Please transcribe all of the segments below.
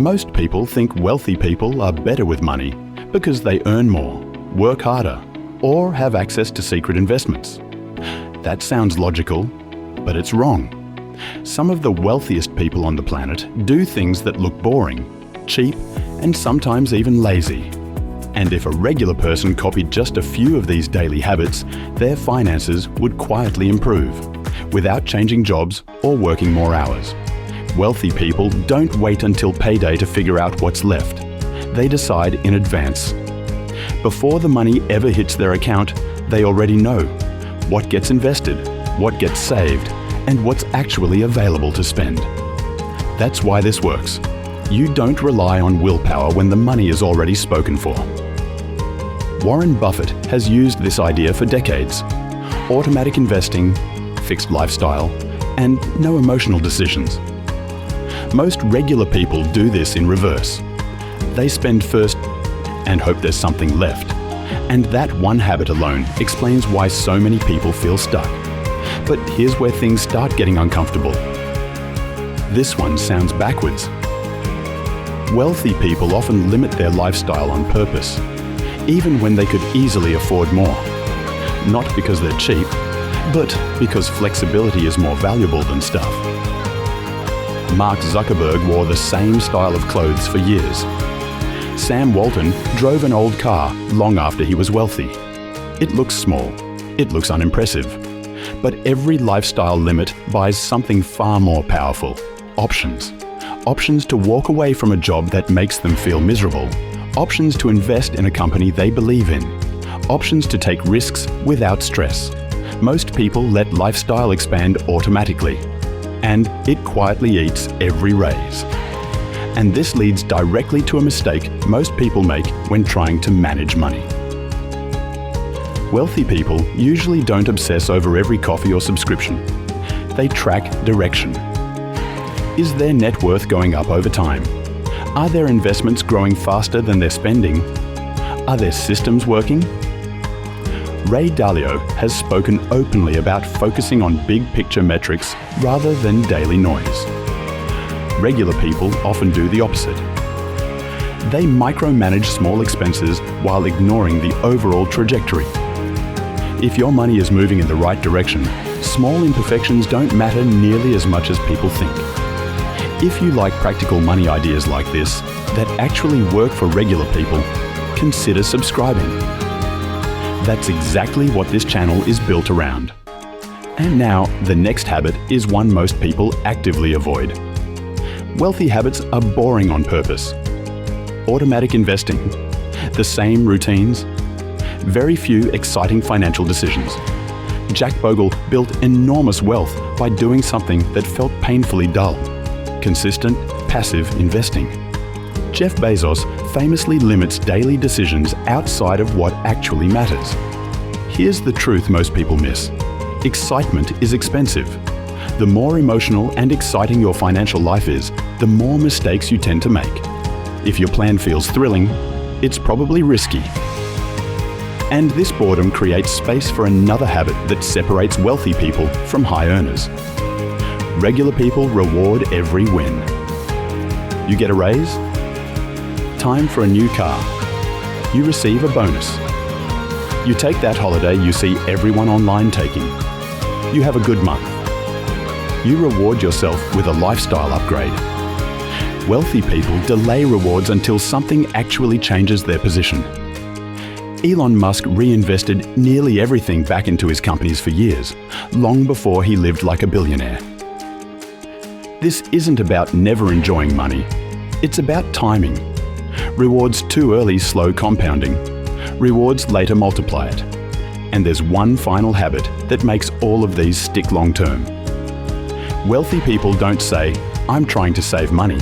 Most people think wealthy people are better with money because they earn more, work harder, or have access to secret investments. That sounds logical, but it's wrong. Some of the wealthiest people on the planet do things that look boring, cheap, and sometimes even lazy. And if a regular person copied just a few of these daily habits, their finances would quietly improve, without changing jobs or working more hours. Wealthy people don't wait until payday to figure out what's left. They decide in advance. Before the money ever hits their account, they already know what gets invested, what gets saved, and what's actually available to spend. That's why this works. You don't rely on willpower when the money is already spoken for. Warren Buffett has used this idea for decades. Automatic investing, fixed lifestyle, and no emotional decisions. Most regular people do this in reverse. They spend first and hope there's something left. And that one habit alone explains why so many people feel stuck. But here's where things start getting uncomfortable. This one sounds backwards. Wealthy people often limit their lifestyle on purpose, even when they could easily afford more. Not because they're cheap, but because flexibility is more valuable than stuff. Mark Zuckerberg wore the same style of clothes for years. Sam Walton drove an old car long after he was wealthy. It looks small, it looks unimpressive, but every lifestyle limit buys something far more powerful: options. Options to walk away from a job that makes them feel miserable. Options to invest in a company they believe in. Options to take risks without stress. Most people let lifestyle expand automatically, and it quietly eats every raise. And this leads directly to a mistake most people make when trying to manage money. Wealthy people usually don't obsess over every coffee or subscription. They track direction. Is their net worth going up over time? Are their investments growing faster than their spending? Are their systems working? Ray Dalio has spoken openly about focusing on big picture metrics rather than daily noise. Regular people often do the opposite. They micromanage small expenses while ignoring the overall trajectory. If your money is moving in the right direction, small imperfections don't matter nearly as much as people think. If you like practical money ideas like this that actually work for regular people, consider subscribing. That's exactly what this channel is built around. And now, the next habit is one most people actively avoid. Wealthy habits are boring on purpose. Automatic investing, the same routines, very few exciting financial decisions. Jack Bogle built enormous wealth by doing something that felt painfully dull. Consistent, passive investing. Jeff Bezos famously limits daily decisions outside of what actually matters. Here's the truth most people miss. Excitement is expensive. The more emotional and exciting your financial life is, the more mistakes you tend to make. If your plan feels thrilling, it's probably risky. And this boredom creates space for another habit that separates wealthy people from high earners. Regular people reward every win. You get a raise? Time for a new car. You receive a bonus. You take that holiday you see everyone online taking. You have a good month. You reward yourself with a lifestyle upgrade. Wealthy people delay rewards until something actually changes their position. Elon Musk reinvested nearly everything back into his companies for years, long before he lived like a billionaire. This isn't about never enjoying money. It's about timing. Rewards too early slow compounding. Rewards later multiply it. And there's one final habit that makes all of these stick long term. Wealthy people don't say, "I'm trying to save money."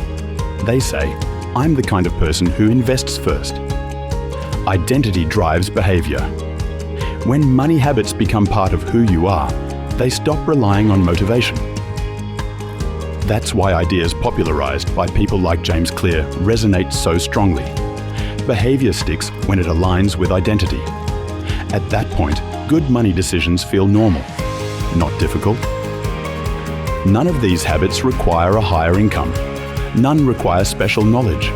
They say, "I'm the kind of person who invests first." Identity drives behavior. When money habits become part of who you are, they stop relying on motivation. That's why ideas popularized by people like James Clear resonate so strongly. Behavior sticks when it aligns with identity. At that point, good money decisions feel normal, not difficult. None of these habits require a higher income. None require special knowledge,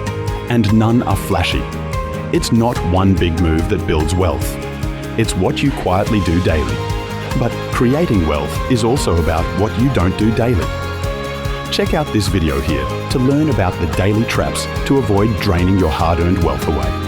and none are flashy. It's not one big move that builds wealth. It's what you quietly do daily. But creating wealth is also about what you don't do daily. Check out this video here to learn about the daily traps to avoid draining your hard-earned wealth away.